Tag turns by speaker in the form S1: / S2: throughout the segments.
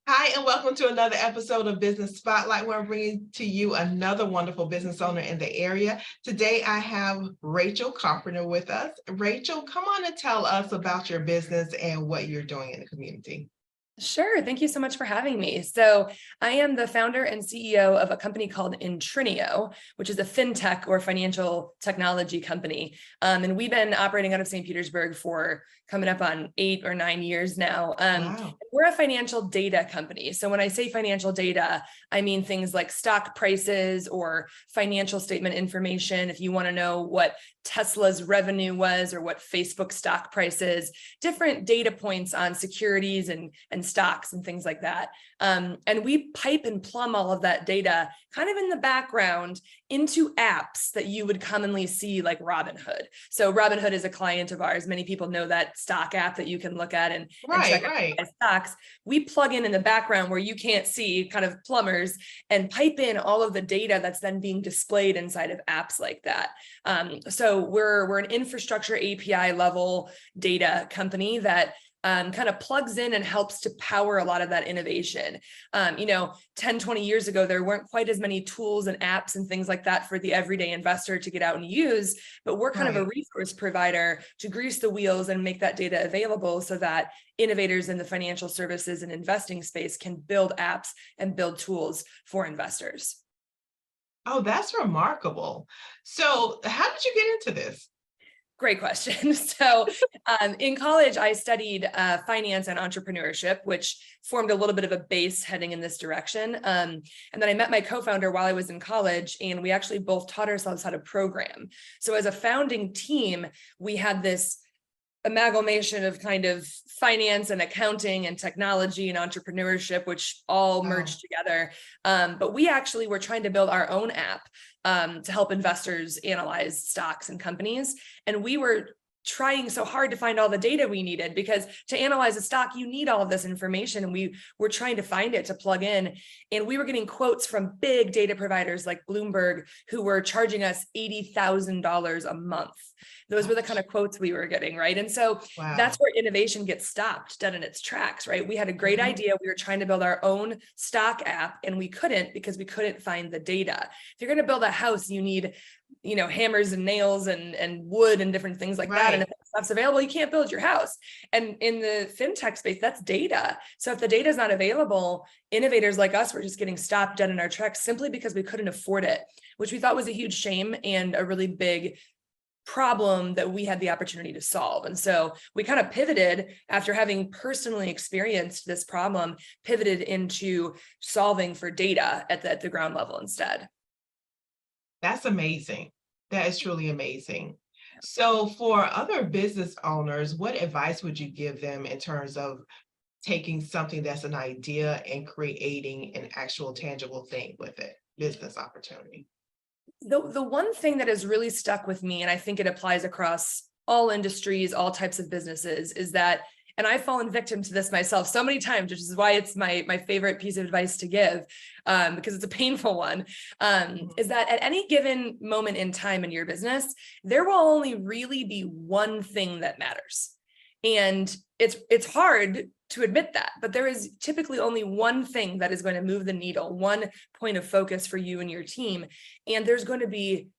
S1: Hi, and welcome to another episode of Business Spotlight, where I'm bringing to you another wonderful business owner in the area. Today, I have Rachel Carpenter with us. Rachel, come on and tell us about your business and what you're doing in the community.
S2: Sure. Thank you so much for having me. So I am the founder and CEO of a company called Intrinio, which is a fintech or financial technology company. And we've been operating out of St. Petersburg for coming up on 8 or 9 years now.
S1: Wow.
S2: We're a financial data company. So when I say financial data, I mean things like stock prices or financial statement information. If you want to know what Tesla's revenue was or what Facebook stock price is, different data points on securities and stocks and things like that. And we pipe and plumb all of that data kind of in the background into apps that you would commonly see, like Robinhood. So Robinhood is a client of ours. Many people know that stock app that you can look at and
S1: Right,
S2: check
S1: right.
S2: out stocks. We plug in the background where you can't see, kind of plumbers, and pipe in all of the data that's then being displayed inside of apps like that. So we're an infrastructure API level data company that kind of plugs in and helps to power a lot of that innovation. 10, 20 years ago, there weren't quite as many tools and apps and things like that for the everyday investor to get out and use, but we're kind of a
S1: Right.
S2: resource provider to grease the wheels and make that data available so that innovators in the financial services and investing space can build apps and build tools for investors.
S1: Oh, that's remarkable. So, how did you get into this?
S2: Great question. So in college, I studied finance and entrepreneurship, which formed a little bit of a base heading in this direction. And then I met my co-founder while I was in college, and we actually both taught ourselves how to program. So as a founding team, we had this amalgamation of kind of finance and accounting and technology and entrepreneurship, which all
S1: Wow.
S2: merged together. But we actually were trying to build our own app to help investors analyze stocks and companies. And we were trying so hard to find all the data we needed, because to analyze a stock, you need all of this information. And we were trying to find it to plug in. And we were getting quotes from big data providers like Bloomberg, who were charging us $80,000 a month. Those were the kind of quotes we were getting, right? And so that's
S1: Wow.
S2: where innovation gets stopped dead in its tracks, right? We had a great
S1: Mhm.
S2: idea. We were trying to build our own stock app, and we couldn't because we couldn't find the data. If you're going to build a house, you need hammers and nails and wood and different things like that. And if
S1: Right.
S2: that stuff's available, you can't build your house. And in the fintech space, that's data. So if the data is not available, innovators like us were just getting stopped dead in our tracks simply because we couldn't afford it, which we thought was a huge shame and a really big problem that we had the opportunity to solve. And so we kind of pivoted after having personally experienced this problem, pivoted into solving for data at the ground level instead.
S1: That's amazing. That is truly amazing. So, for other business owners, what advice would you give them in terms of taking something that's an idea and creating an actual tangible thing with it, business opportunity?
S2: The one thing that has really stuck with me, and I think it applies across all industries, all types of businesses, is that, and I've fallen victim to this myself so many times, which is why it's my favorite piece of advice to give, because it's a painful one,
S1: Mhm.
S2: is that at any given moment in time in your business, there will only really be one thing that matters. And it's hard to admit that, but there is typically only one thing that is going to move the needle, one point of focus for you and your team. And there's going to be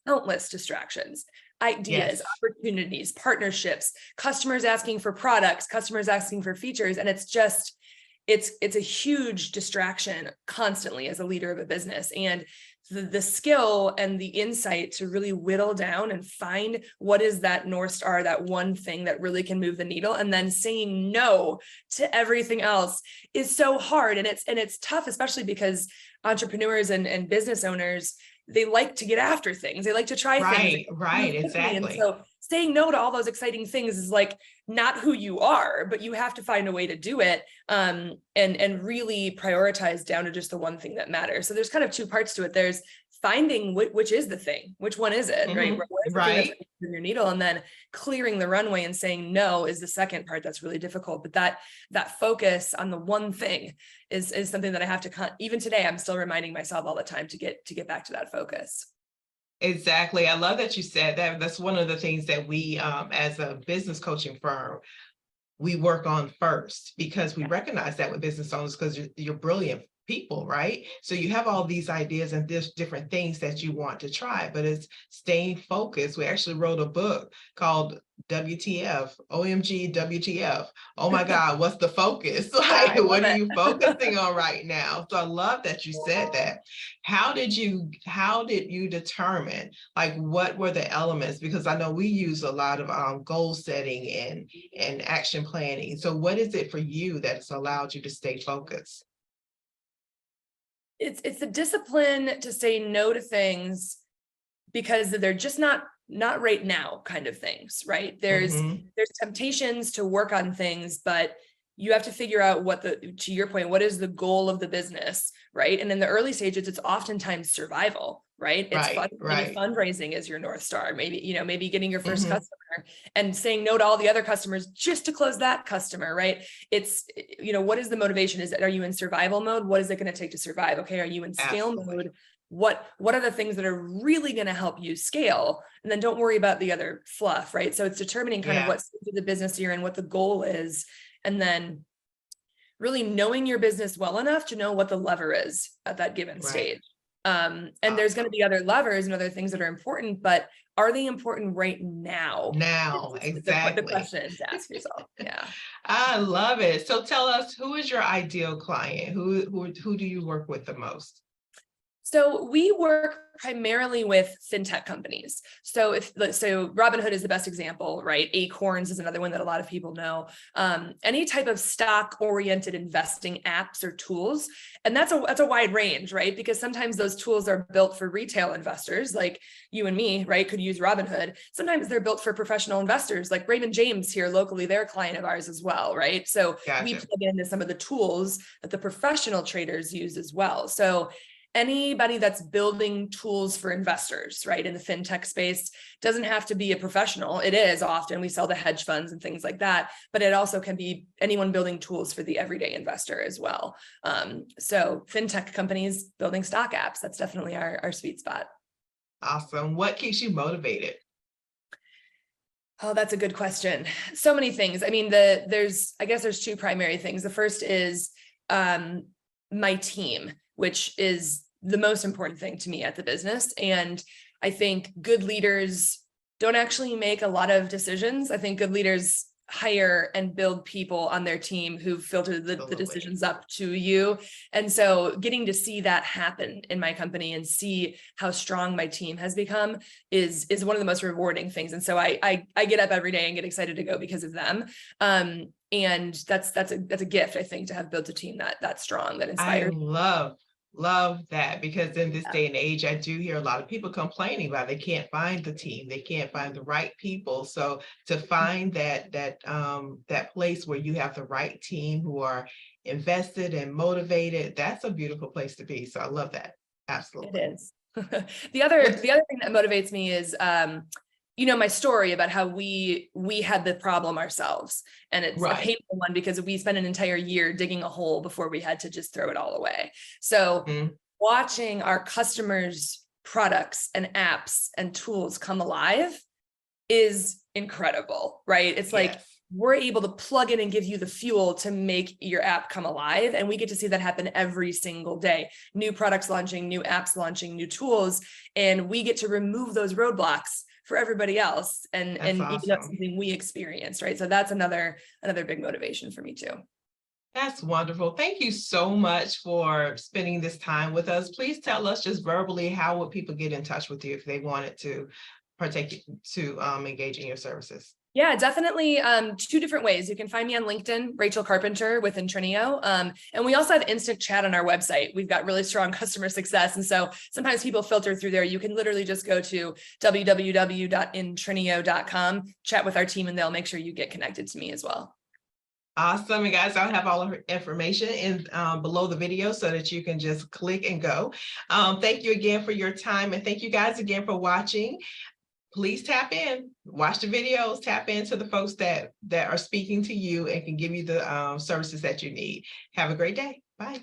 S2: countless distractions, ideas,
S1: Yes.
S2: opportunities, partnerships, customers asking for products, customers asking for features. And it's a huge distraction constantly as a leader of a business. And the skill and the insight to really whittle down and find what is that North Star, that one thing that really can move the needle, and then saying no to everything else is so hard. And it's tough, especially because entrepreneurs and business owners, they like to get after things. They like to try things
S1: Right, right,
S2: move quickly. And
S1: exactly.
S2: so saying no to all those exciting things is like not who you are, but you have to find a way to do it, and really prioritize down to just the one thing that matters. So there's kind of two parts to it. There's finding which is the thing, which one is it, right?
S1: Mhm.
S2: Where's the thing that's
S1: Right.
S2: moving your needle, and then clearing the runway and saying no is the second part that's really difficult. But that focus on the one thing is something that I have to even today, I'm still reminding myself all the time to get back to that focus.
S1: Exactly. I love that you said that. That's one of the things that we, as a business coaching firm, we work on first, because we recognize that with business owners, because you're brilliant people, right? So you have all these ideas and there's different things that you want to try, but it's staying focused. We actually wrote a book called WTF, OMG, WTF. Oh my God, what's the focus? Like,
S2: I love
S1: what are
S2: it.
S1: you focusing on right now? So I love that you said that. How did you determine, like, what were the elements? Because I know we use a lot of goal setting and action planning. So what is it for you that's allowed you to stay focused?
S2: It's the discipline to say no to things because they're just not right now kind of things, right? There's
S1: Mhm.
S2: temptations to work on things, but you have to figure out to your point, what is the goal of the business, right? And in the early stages, it's oftentimes survival, right? It's fun.
S1: Right,
S2: Maybe
S1: right.
S2: fundraising is your North Star. Maybe getting your first
S1: Mhm.
S2: customer and saying no to all the other customers just to close that customer, right? It's, what is the motivation? Are you in survival mode? What is it going to take to survive? Okay. Are you in scale
S1: Absolutely.
S2: mode? What are the things that are really going to help you scale? And then don't worry about the other fluff, right? So it's determining kind of
S1: Yeah,
S2: what stage of the business you're in, what the goal is, and then really knowing your business well enough to know what the lever is at that given
S1: right.
S2: stage. And there's going to
S1: Awesome.
S2: be other levers and other things that are important, but are they important right now?
S1: Now,
S2: Is the
S1: exactly.
S2: question to ask yourself. Yeah.
S1: I love it. So tell us, who is your ideal client? Who do you work with the most?
S2: So we work primarily with fintech companies. So Robinhood is the best example, right? Acorns is another one that a lot of people know. Any type of stock-oriented investing apps or tools, and that's a wide range, right? Because sometimes those tools are built for retail investors, like you and me, right? Could use Robinhood. Sometimes they're built for professional investors, like Raymond James here locally. They're a client of ours as well, right? So we
S1: Gotcha.
S2: plug into some of the tools that the professional traders use as well. So anybody that's building tools for investors, right, in the fintech space doesn't have to be a professional. It is often we sell to hedge funds and things like that, but it also can be anyone building tools for the everyday investor as well. So fintech companies building stock apps, that's definitely our sweet spot.
S1: Awesome. What keeps you motivated?
S2: Oh, that's a good question. So many things. I mean, I guess there's two primary things. The first is my team, which is the most important thing to me at the business. And I think good leaders don't actually make a lot of decisions. I think good leaders hire and build people on their team who filter the
S1: Absolutely.
S2: decisions up to you. And so getting to see that happen in my company and see how strong my team has become is one of the most rewarding things. And so I get up every day and get excited to go because of them. And that's a gift, I think, to have built a team that strong, that
S1: I
S2: inspires.
S1: love that, because in this day and age, I do hear a lot of people complaining about they can't find the team, they can't find the right people. So to find that place where you have the right team who are invested and motivated, that's a beautiful place to be. So I love that.
S2: It
S1: Absolutely.
S2: is. The other
S1: What?
S2: thing that motivates me is my story about how we had the problem ourselves, and it's a
S1: Right.
S2: painful one because we spent an entire year digging a hole before we had to just throw it all away. So
S1: Mhm.
S2: watching our customers' products and apps and tools come alive is incredible, right? It's like
S1: Yes.
S2: we're able to plug in and give you the fuel to make your app come alive. And we get to see that happen every single day. New products launching, new apps launching, new tools. And we get to remove those roadblocks for everybody else. And
S1: That's
S2: even though it's
S1: awesome.
S2: something we experienced, right? So that's another big motivation for me too.
S1: That's wonderful. Thank you so much for spending this time with us. Please tell us just verbally, how would people get in touch with you if they wanted to partake to engage in your services?
S2: Yeah, definitely. Two different ways. You can find me on LinkedIn, Rachel Carpenter with Intrinio. And we also have instant chat on our website. We've got really strong customer success. And so sometimes people filter through there. You can literally just go to www.intrinio.com, chat with our team, and they'll make sure you get connected to me as well.
S1: Awesome. And guys, I'll have all of her information in below the video so that you can just click and go. Thank you again for your time. And thank you guys again for watching. Please tap in, watch the videos, tap into the folks that are speaking to you and can give you the services that you need. Have a great day. Bye.